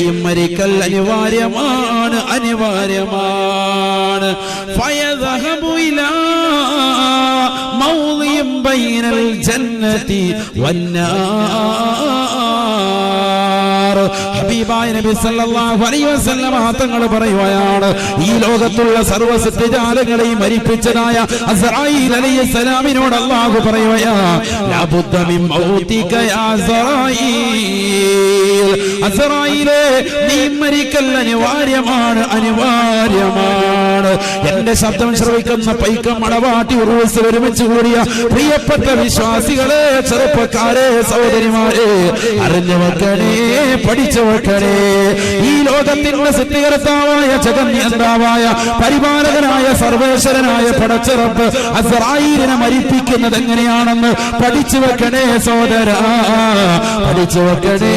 നീയും മരിക്കൽ അനിവാര്യമാണ്, അനിവാര്യമാണ്. ഫയദഹബു ഇലാ മൗദിൻ ബൈനൽ ജന്നതി വന്നാർ. ഹബീബായ നബി സല്ലല്ലാഹു അലൈഹി വസല്ലം തങ്ങൾ പറയുകയാണ്, ഈ ലോകത്തുള്ള സർവ്വ സൃഷ്ടിജാലങ്ങളെയും മരിപ്പിച്ചതായ അസ്റായീൽ അലൈഹിസ്സലാമിനോട് അല്ലാഹു പറയുകയാ, ലാ ബുദ്ദ മിൻ മൗതിക യാ അസ്റായീൽ. അസ്റായീലേ, നീ മരിക്കൽ അനിവാര്യമാണ്, അനിവാര്യമാണ്. എന്റെ ശബ്ദം ശ്രവിക്കുന്ന പൈക്കം മണവാട്ടി ഉറൂസിൽ ഒരുമിച്ച് കൂടിയ പ്രിയപ്പെട്ട വിശ്വാസികളെ, ചെറുപ്പക്കാരെ, സഹോദരിമാരെ, അറിഞ്ഞു വെക്കണേ, പഠിച്ചു വെക്കണേ. ഈ ലോകത്തിന്റെ സൃഷ്ടികർത്താവായ ജഗന്നിയന്താവായ പരിപാലകനായ സർവേശ്വരനായ പടച്ചറപ്പ് അസ്റായീലിനെ മരിപ്പിക്കുന്നത് എങ്ങനെയാണെന്ന് പഠിച്ചു വെക്കണേ സഹോദരാ, പഠിച്ചു വെക്കണേ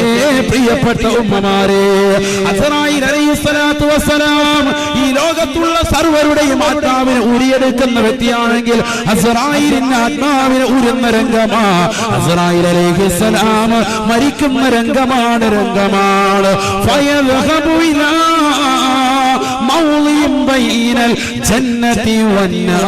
പ്രിയപ്പെട്ട ഉമ്മമാരെ. അസ്റായീൽ അലൈഹിസ്സലാത്തു വസ്സലാം ഈ ലോകത്തുള്ള സർവരുടെയും ആത്മാവിനെ ഊരിയെടുക്കുന്ന വ്യക്തിയാണെങ്കിൽ അസ്റായീലിന്റെ ആത്മാവിനെ ഊരുന്ന രംഗമാ അസ്റായീൽ അലൈഹിസ്സലാം മരിക്കുന്ന രംഗമാണ്, രംഗമാണ്. ഫയദ്ഹബു ഇലാ മൗദിൻ ബൈനൽ ജന്നതി വന്നാർ.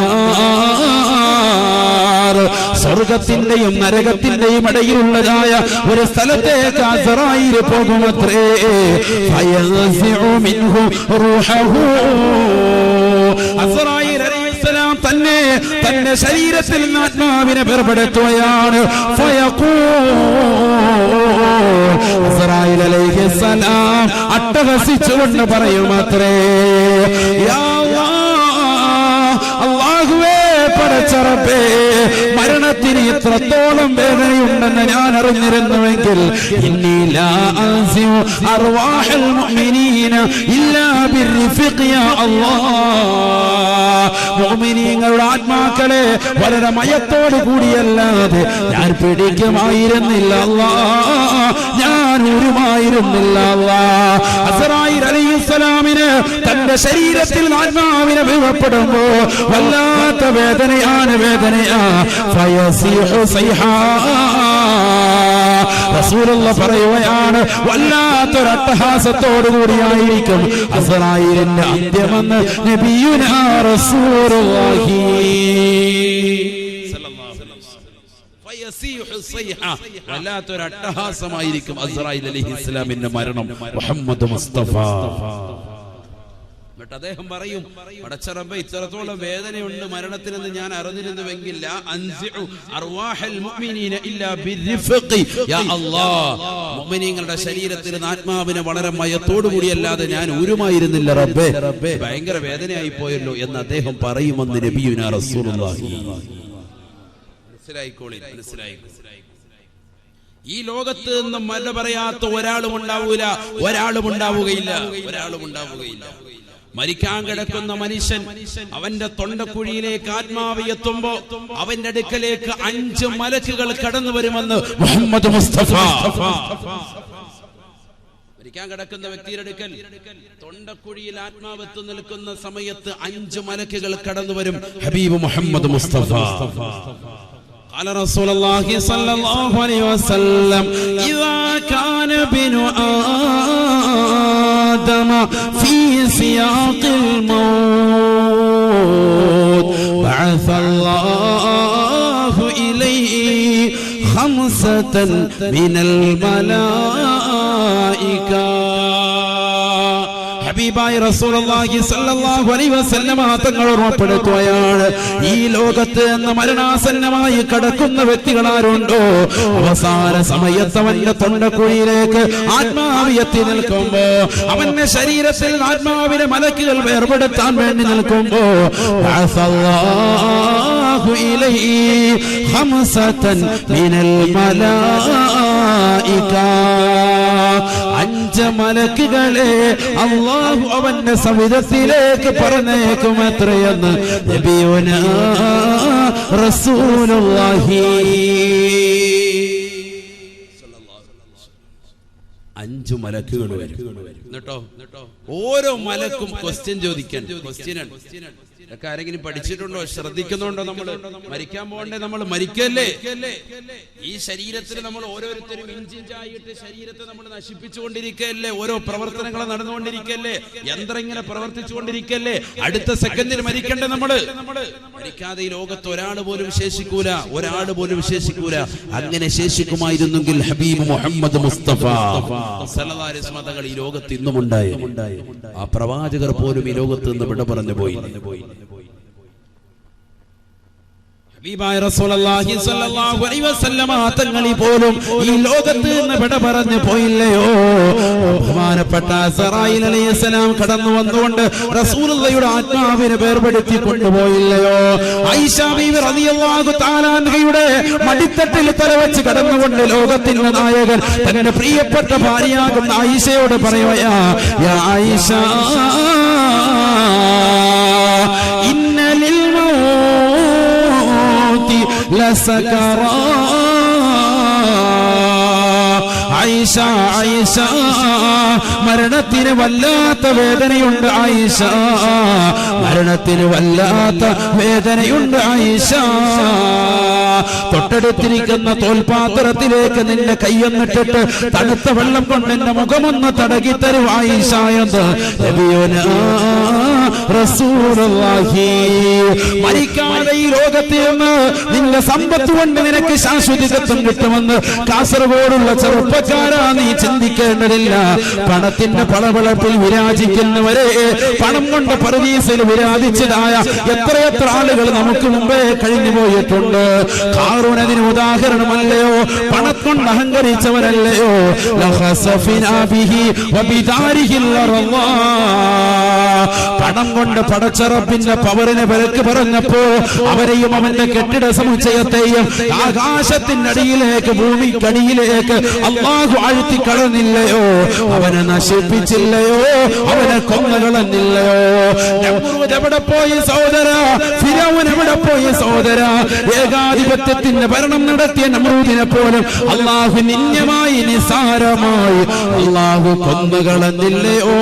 സ്വർഗത്തിന്റെയും നരകത്തിന്റെയും ഇടയിലുള്ളതായ ഒരു സ്ഥലത്തേക്ക് അസ്റായീൽ പോകുമത്രേ. ഫയൻസിഉ മിൻഹു റൂഹഹു. അസ്റായീൽ അലൈഹിസ്സലാം തന്നെ തന്റെ ശരീരത്തിൽ നിന്ന് ആത്മാവിനെ വേർപെടുത്തുകയാണ്. അസ്റായീൽ അലൈഹിസ്സലാം അട്ടഹസിച്ചുകൊണ്ട് പറയുമത്രേ, യാ അല്ലാഹുവേ, പടച്ചറപ്പേ, മരണത്തിന് ഇത്രത്തോളം വേദനയുണ്ടെന്ന് ഞാൻ അറിഞ്ഞിരുന്നുവെങ്കിൽ ഇന്നി ലാ അൻസിഉ അർവാഹൽ മുഅ്മിനീന ഇല്ലാ ബിർരിഫഖ് യാ അല്ലാഹ്. മുഅ്മിനീങ്ങളുടെ ആത്മാക്കളെ വളരെ മയത്തോട് കൂടിയല്ലാതെ ഞാൻ പിടിക്കുമായിരുന്നില്ല അല്ലാഹ്, ഞാൻ ഉരുമായിരുന്നില്ല അല്ലാഹ്. അസ്റായീൽ അലൈഹിസ്സലാമിന് തന്റെ ശരീരത്തിൽ ആത്മാവിനെ വീഴപ്പെടുമ്പോ വല്ലാത്ത വേദനയാണ്, വേദനയാ. ഫയസിഹു സൈഹാ. റസൂലുള്ളാഹി പറയുകയാണ്, വല്ലാത്തൊരു അട്ടഹാസത്തോടു കൂടിയായിരിക്കും അസ്റായീലിന്റെ അന്ത്യമെന്ന് നബിയുനാ റസൂലുള്ളാഹി വല്ലാത്തൊരു അട്ടഹാസമായിരിക്കും അസ്റായീൽ അലൈഹിസ്സലാമിന്റെ മരണം. മുഹമ്മദ് മുസ്തഫ. അദ്ദേഹം പറയും, പടച്ചറബ്ബേ, ഇത്രത്തോളം വേദനയുണ്ട് മരണത്തിനെന്ന് ഞാൻ അറിഞ്ഞിരുന്നുവെങ്കിൽ മുഅ്മിനീങ്ങളുടെ ശരീരത്തിൽ ആത്മാവിനെ വളരെ മയത്തോടു കൂടിയല്ലാതെ ഞാൻ ഊരുമായിരുന്നില്ല റബ്ബേ, ഭയങ്കര വേദനയായി പോയല്ലോ എന്ന് അദ്ദേഹം പറയുമെന്ന് നബിയുനാ റസൂലുള്ളാഹി. മനസ്സിലായിക്കോളി, മനസ്സിലായിക്കോളി. ഈ ലോകത്ത് നിന്നും മല്ല പറയാത്ത ഒരാളും ഉണ്ടാവൂല, ഒരാളും ഉണ്ടാവുകയില്ല, ഒരാളും ഉണ്ടാവുകയില്ല. മരിക്കാൻ കിടക്കുന്ന മനുഷ്യൻ അവന്റെ തൊണ്ടക്കുഴിയിലേക്ക് ആത്മാവ് എത്തുമ്പോ അവന്റെ അടുക്കലേക്ക് 5 മലക്കുകൾ കടന്നു വരുമെന്ന് മുഹമ്മദ് മുസ്തഫ. മരിക്കാൻ കിടക്കുന്ന വ്യക്തിയുടെ അടുക്കൽ തൊണ്ടക്കുഴിയിൽ ആത്മാവ് എത്തി നിൽക്കുന്ന സമയത്ത് 5 മലക്കുകൾ കടന്നു വരും. ഹബീബ് മുഹമ്മദ് മുസ്തഫ. قال رسول الله صلى الله عليه وسلم إذا كان ابن آدم في سياق الموت بعث الله إليه 5 من الملائكة. ഹബീബായ റസൂലുള്ളാഹി സ്വല്ലല്ലാഹു അലൈഹി വസല്ലം തങ്ങൾ ഓർമ്മപ്പെടുത്തുകയാണ്, ഈ ലോകത്ത് നിന്ന് മരണാസന്നമായി കടക്കുന്ന വ്യക്തികൾ ആരുണ്ടോ അവസാന സമയത്ത് അവന്റെ തൊണ്ടക്കുഴിയിലേക്ക് ആത്മാവ് എത്തി നിൽക്കുമ്പോ, അവന്റെ ശരീരത്തിൽ ആത്മാവിനെ മലക്കുകൾ വേർപെടുത്താൻ വേണ്ടി നിൽക്കുമ്പോ അല്ലാഹു ഇലൈഹി 5 മിനൽ മലായിക. 5 മലക്കുകളെ അല്ലാഹു അവന്റെ സവിധത്തിലേക്ക് പറഞ്ഞേക്കുമത്രയെന്ന് നബിയുനാ റസൂലുള്ളാഹി. 5 മലക്കുകൾ വരും. എന്നിട്ടോ ഓരോ മലക്കും ക്വസ്റ്റ്യൻ ചോദിക്കാൻ. ക്വസ്റ്റ്യനാണ്, ഇതൊക്കെ ആരെങ്കിലും പഠിച്ചിട്ടുണ്ടോ, ശ്രദ്ധിക്കുന്നുണ്ടോ? നമ്മൾ മരിക്കാൻ പോകണ്ടേ? നമ്മൾ മരിക്കല്ലേ? ഈ ശരീരത്തിൽ നമ്മൾ ഓരോരുത്തരും ഇഞ്ചിഞ്ചായിട്ട് ശരീരത്തെ നമ്മൾ നശിപ്പിച്ചുകൊണ്ടിരിക്കല്ലേ? ഓരോ പ്രവർത്തനങ്ങൾ നടന്നുകൊണ്ടിരിക്കല്ലേ? യന്ത്രം ഇങ്ങനെ പ്രവർത്തിച്ചുകൊണ്ടിരിക്കല്ലേ? അടുത്ത സെക്കൻഡിൽ മരിക്കണ്ടേ? നമ്മള് മരിക്കാതെ ഈ ലോകത്ത് ഒരാൾ പോലും ശേഷിക്കൂല, ഒരാൾ പോലും ശേഷിക്കൂല. അങ്ങനെ ശേഷിക്കുമായിരുന്നെങ്കിൽ ഹബീബ് മുഹമ്മദ് മുസ്തഫ സല്ലല്ലാഹു അലൈഹി വസല്ലം തങ്ങൾ ഈ ലോകത്ത് ഇന്നും ഉണ്ടായിരുന്നു. ആ പ്രവാചകർ പോലും ഈ ലോകത്ത് നിന്ന് വിട പറഞ്ഞു പോയി. ഹബീബായ റസൂലുള്ളാഹി സ്വല്ലല്ലാഹു അലൈഹി വസല്ലം തങ്ങൾ പോലും ഈ ലോകത്ത് നിന്ന് വിട പറഞ്ഞു പോയില്ലയോ? ബഹുമാനപ്പെട്ട അസ്റായീൽ അലൈഹിസ്സലാം കടന്നു വന്നുകൊണ്ട് റസൂലുള്ളാഹിയുടെ ആത്മാവിനെ വേർപെടുത്തി കൊണ്ടുപോയില്ലയോ? ആയിഷ ബീവി റളിയല്ലാഹു തആല അൻഹയുടെ മടിത്തട്ടിൽ തലവെച്ച് കടന്നുകൊണ്ട് ലോകത്തിന്റെ നായകൻ തന്റെ പ്രിയപ്പെട്ട ഭാര്യയാകുന്ന ആയിഷയോട് പറയുകയാ, യാ ആയിഷ ഇന്നലിൽ ലസകറാ. ആയിഷ ആയിഷ മരണത്തിന് വല്ലാത്ത വേദനയുണ്ട്. ആയിഷ മരണത്തിന് വല്ലാത്ത വേദനയുണ്ട്. ആയിഷ തൊട്ടടുത്തിരിക്കുന്ന തോൽപാത്രത്തിലേക്ക് നിന്റെ കൈയൊന്നിട്ടിട്ട് തണുത്ത വെള്ളം കൊണ്ട് എന്റെ മുഖമൊന്ന് തടകി തരും ആയിഷ എന്ന് നബിയുനാ റസൂലുള്ളാഹി. മരിക്കാതെ ഈ ലോകത്തിൽ നിന്ന് നിന്റെ സമ്പത്ത് കൊണ്ട് നിനക്ക് ശാശ്വതത്വം കിട്ടുമെന്ന് കാസർഗോഡുള്ള ചെറുപ്പക്കാരാ നീ ചിന്തിക്കേണ്ടതില്ല. പണത്തിന്റെ പളപളപ്പിൽ വിരാജിക്കുന്നവരെ പണം കൊണ്ട് പറുദീസിൽ വിരാജിച്ചതായ എത്രയെത്ര ആളുകൾ നമുക്ക് മുമ്പേ കഴിഞ്ഞു പോയിട്ടുണ്ട്. ഖാറൂൻ അതിന് ഉദാഹരണമല്ലയോ? പണം കൊണ്ട് അഹങ്കരിച്ചവരല്ലയോ? പണം കൊണ്ട് പടച്ചറപ്പിന്റെ പവറിനെ വിലക്ക് പറഞ്ഞപ്പോ അവരെയും അവന്റെ കെട്ടിട സമുച്ചയത്തെയും ആകാശത്തിന്റെ അടിയിലേക്ക് ഭൂമിക്കടിയിലേക്ക് അല്ലാഹു ആഴ്ത്തി കളഞ്ഞില്ലയോ? അവനെ നശിപ്പിച്ചില്ലയോ? അവനെ കൊന്നുകളഞ്ഞില്ലയോ? നമ്രൂദ് എവിടെ പോയി സഹോദര? ഫിറഔൻ എവിടെ പോയി സഹോദര? ഏകാധിപത്യത്തിന്റെ ഭരണം നടത്തിയ നമ്രൂദിനെ പോലും അല്ലാഹു നിന്യമായി നിസാരമായി അല്ലാഹു കൊന്നുകളഞ്ഞില്ലയോ?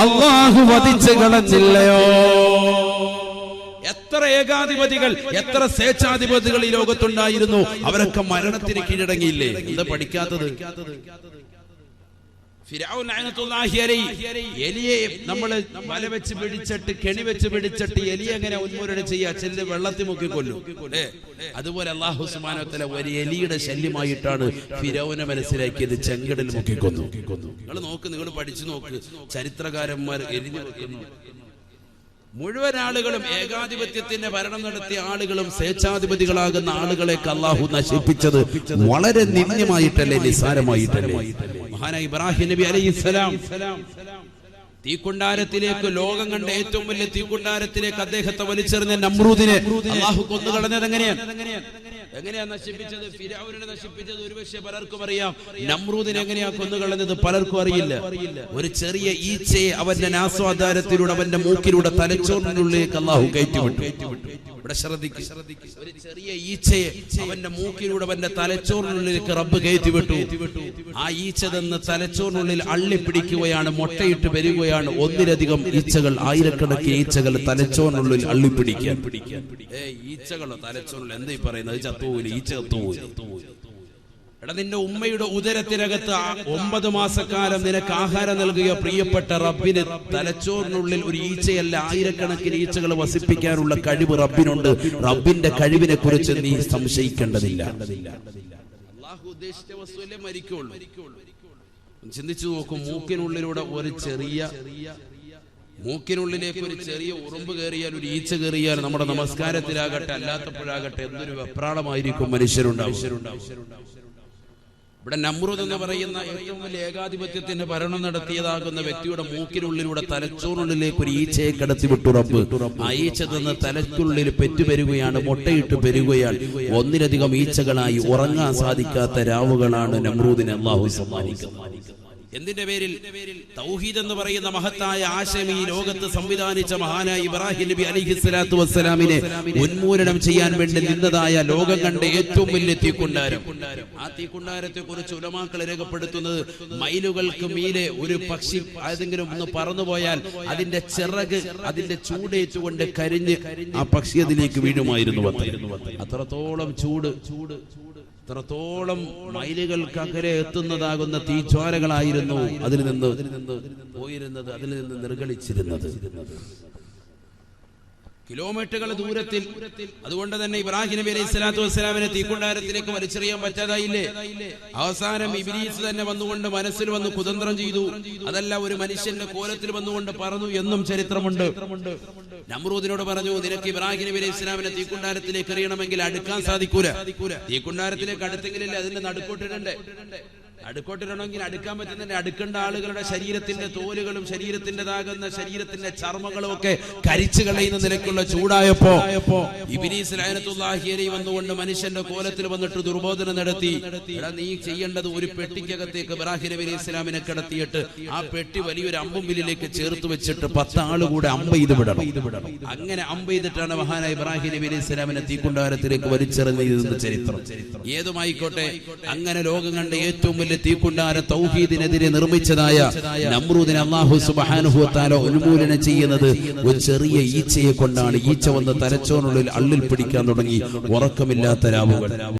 അല്ലാഹു വധിച്ചു കളഞ്ഞില്ലയോ? എത്ര ഏകാധിപതികൾ, എത്ര സ്വേച്ഛാധിപതികൾ ഈ ലോകത്തുണ്ടായിരുന്നു. അവരൊക്കെ മരണത്തിന് കീഴടങ്ങിയില്ലേ? എന്താ പഠിക്കാത്തത്? ഫിറഔൻ ലഅനത്തുല്ലാഹി അലൈഹി എലിയെ നമ്മൾ വല വെച്ച് പിടിച്ചിട്ട് കെണി വെച്ച് പിടിച്ചിട്ട് എലിയെ എങ്ങനെ ഉന്മൂലനം ചെയ്യാ? ചെല്ല് വെള്ളത്തിൽ മുക്കി കൊല്ലും. അതുപോലെ അല്ലാഹു സുബ്ഹാനഹു വ തആല ഒരു എലിയുടെ ശല്യമായിട്ടാണ് ഫിറഔനെ മനസ്സിലാക്കിയത്. ചെങ്കടൽ മുക്കിക്കൊന്നു. നിങ്ങൾ നോക്ക്, നിങ്ങൾ പഠിച്ചു നോക്ക്. ചരിത്രകാരന്മാർ എരിഞ്ഞു വെക്കുന്നു. മുഴുവൻ ആളുകളും ഏകാധിപത്യത്തിന്റെ ഭരണം നടത്തിയ ആളുകളും സ്വേച്ഛാധിപതികളാകുന്ന ആളുകളെയൊക്കെ അല്ലാഹു നശിപ്പിച്ചത് വളരെ നിന്ദ്യമായിട്ടല്ലേ, നിസ്സാരമായിട്ടല്ലേ? മഹാനായ ഇബ്രാഹിം നബി അലൈഹിസ്സലാം തീക്കുണ്ടാരത്തിലേക്ക്, ലോകം കണ്ട ഏറ്റവും വലിയ തീക്കുണ്ടാരത്തിലേക്ക് അദ്ദേഹത്തെ വലിച്ചെറിഞ്ഞ നമ്രൂദിനെ അല്ലാഹു കൊന്നുകളഞ്ഞത് എങ്ങനെയാ നശിപ്പിച്ചത്? ഫിറഔനെ നശിപ്പിച്ചത് ഒരുപക്ഷെ പലർക്കും അറിയാം. നമ്രൂദിനെ എങ്ങനെയാ കൊന്നുകളഞ്ഞത് പലർക്കും അറിയില്ല. ഒരു ചെറിയ ഈച്ചയെ അവന്റെ നാസ്വാദാരത്തിലൂടെ അവന്റെ മൂക്കിലൂടെ തലച്ചോറിനുള്ളിലേക്ക് അല്ലാഹു കയറ്റിവിട്ടു. ഇവിടെ ശ്രദ്ധിക്കുക, ഒരു ചെറിയ ഈച്ചയെ അവന്റെ മൂക്കിലൂടെ അവന്റെ തലച്ചോറിനുള്ളിലേക്ക് റബ്ബ് കയറ്റിവിട്ടു. ആ ഈച്ച തന്ന് തലച്ചോറിനുള്ളിൽ അള്ളിപ്പിടിക്കുകയാണ്, മുട്ടയിട്ട് വരികയാണ്. ഒന്നിലധികം ഈച്ചകൾ, ആയിരക്കണക്കിന് ഈച്ചകൾ തലച്ചോറിനുള്ളിൽ അള്ളിപ്പിടിക്കാൻ. ഈച്ചകളോ തലച്ചോറിൽ എന്താ ഈ പറയുന്നത്? ചത്തുപോയില്ല, ഈച്ച ചത്തുപോയി. എടാ, നിന്റെ ഉമ്മയുടെ ഉദരത്തിനകത്ത് 9 മാസക്കാലം നിനക്ക് ആഹാരം നൽകിയ പ്രിയപ്പെട്ട റബ്ബിന് തലച്ചോറിനുള്ളിൽ ഒരു ഈച്ചയല്ല, ആയിരക്കണക്കിന് ഈച്ചകൾ വസിപ്പിക്കാനുള്ള കഴിവ് റബ്ബിനുണ്ട്. റബ്ബിന്റെ കഴിവിനെ കുറിച്ച് നീ സംശയിക്കേണ്ടതില്ല. അല്ലാഹു ഉദ്ദേശിച്ച വസ്തുവല്ലേ മരിക്കുള്ളൂ. ചിന്തിച്ചു നോക്കും, മൂക്കിനുള്ളിലൂടെ മൂക്കിനുള്ളിലേക്ക് ഒരു ചെറിയ ഉറുമ്പ് കയറിയാൽ, ഒരു ഈച്ച കയറിയാൽ, നമ്മുടെ നമസ്കാരത്തിലാകട്ടെ അല്ലാത്തപ്പോഴാകട്ടെ എന്തൊരു വെപ്രാളമായിരിക്കും മനുഷ്യരുണ്ടാവും. ഇവിടെ നമ്രൂദ് എന്ന് പറയുന്ന ഏറ്റവും വലിയ ഏകാധിപത്യത്തിന്റെ ഭരണം നടത്തിയതാകുന്ന വ്യക്തിയുടെ മൂക്കിനുള്ളിലൂടെ തലച്ചോറിനുള്ളിലേക്ക് ഒരു ഈച്ചയെ കടത്തിവിട്ടു റബ്ബ്. ആ ഈച്ച നിന്ന് തലയ്ക്കുള്ളിൽ പെറ്റുപെരുകയാണ്, മുട്ടയിട്ട് പെരുകയാണ്. ഒന്നിലധികം ഈച്ചകളായി ഉറങ്ങാൻ സാധിക്കാത്ത രാവുകളാണ് നമ്രൂദിനെ അല്ലാഹു സമ്മാനിക്കുന്നത്. എന്തിന്റെ പേരിൽ? തൗഹീദ് എന്ന് പറയുന്ന മഹത്തായ ആശയം ഈ ലോകത്ത് സംവിധാനിച്ച മഹാനായ ഇബ്രാഹിം നബി അലൈഹിസ്സലാത്തു വസ്സലാമിനെ ഉന്മൂലനം ചെയ്യാൻ വേണ്ടി നിന്നതായ ലോകം കണ്ട ഏറ്റവും വലിയ തീക്കുണ്ടാരം. ആ തീക്കുണ്ടാരത്തെ കുറിച്ച് ഉലമാക്കൾ രേഖപ്പെടുത്തുന്നത് മൈലുകൾക്ക് മീതെ ഒരു പക്ഷി ഏതെങ്കിലും ഒന്ന് പറന്നുപോയാൽ അതിന്റെ ചിറക് അതിന്റെ ചൂടേറ്റുകൊണ്ട് കരിഞ്ഞ് ആ പക്ഷി അതിലേക്ക് വീഴുമായിരുന്നു. അത്രത്തോളം ചൂട്, അത്രത്തോളം മൈലുകൾക്കകരെ എത്തുന്നതാകുന്ന തീജ്വാലകളായിരുന്നു അതിൽ നിന്ന് പോയിരുന്നത്, അതിൽ നിന്ന് നിർഗളിച്ചിരുന്നത്. കിലോമീറ്ററുകൾ ദൂരത്തിൽ. അതുകൊണ്ട് തന്നെ ഇബ്രാഹിം നബി അലൈഹി സ്വലാത്തു വസ്സലാമിനെ തീക്കുണ്ടാരത്തിലേക്ക് വലിച്ചെറിയാൻ പറ്റാതായില്ലേ? അവസാനം ഇബ്ലീസ് തന്നെ വന്നുകൊണ്ട് മനസ്സിൽ വന്ന് കുതന്ത്രം ചെയ്തു. അതല്ല, ഒരു മനുഷ്യന്റെ കോലത്തിൽ വന്നുകൊണ്ട് പറഞ്ഞു എന്നും ചരിത്രമുണ്ട്. നമ്രൂദിനോട് പറഞ്ഞു, നിനക്ക് ഇബ്രാഹിം നബി അലൈഹി സ്വലാമിനെ തീക്കുണ്ടാരത്തിലേക്ക് എറിയണമെങ്കിൽ അടുക്കാൻ സാധിക്കൂല. തീക്കുണ്ടാരത്തിലേക്ക് അടുത്തെങ്കിലല്ലേ അതിന്റെ നടുക്കോട്ടിടണ്ടേ? അടുക്കോട്ടിടണമെങ്കിൽ അടുക്കാൻ പറ്റുന്നതിന്റെ അടുക്കേണ്ട ആളുകളുടെ ശരീരത്തിന്റെ തോലുകളും ശരീരത്തിൻ്റെതാകുന്ന ശരീരത്തിന്റെ ചർമ്മങ്ങളും ഒക്കെ കരിച്ചു കളയുന്ന നിലയ്ക്കുള്ള ചൂടായപ്പോ ഇബ്ലീസ് ലഅനത്തുല്ലാഹി അലൈഹി വന്നുകൊണ്ട് മനുഷ്യന്റെ കോലത്തിൽ വന്നിട്ട് ദുർബോധനം നടത്തി. എടാ, നീ ചെയ്യേണ്ടത് ഒരു പെട്ടിക്കകത്തേക്ക് ഇബ്രാഹിം നബി അലൈഹി സ്വലാമിനെ കിടത്തിയിട്ട് ആ പെട്ടി വലിയൊരു അമ്പുമ്പിലേക്ക് ചേർത്ത് വെച്ചിട്ട് 10 ആളുകൂടെ അമ്പ് ചെയ്ത് വിടണം. അങ്ങനെ അമ്പ് ചെയ്തിട്ടാണ് മഹാനായ ഇബ്രാഹിം നബി അലൈഹി സ്വലാമിനെ തീക്കുണ്ടാരത്തിലേക്ക് വലിച്ചെറിഞ്ഞ ചരിത്രം. ഏതുമായിക്കോട്ടെ, അങ്ങനെ ലോകം കണ്ട ഏറ്റവും വലിയ തീക്കുണ്ടാര തൗഹീദിനെതിരെ നിർമ്മിച്ചതായ നമ്രൂദിനെ അല്ലാഹു സുബ്ഹാനഹു വ തആല ഉന്മൂലനം ചെയ്യുന്നത് ഒരു ചെറിയ ഈച്ചയെ കൊണ്ടാണ്. ഈച്ച വന്ന് തലച്ചോറിനുള്ളിൽ അള്ളിൽ പിടിക്കാൻ തുടങ്ങി. ഉറക്കമില്ലാത്ത രാവുകൾ.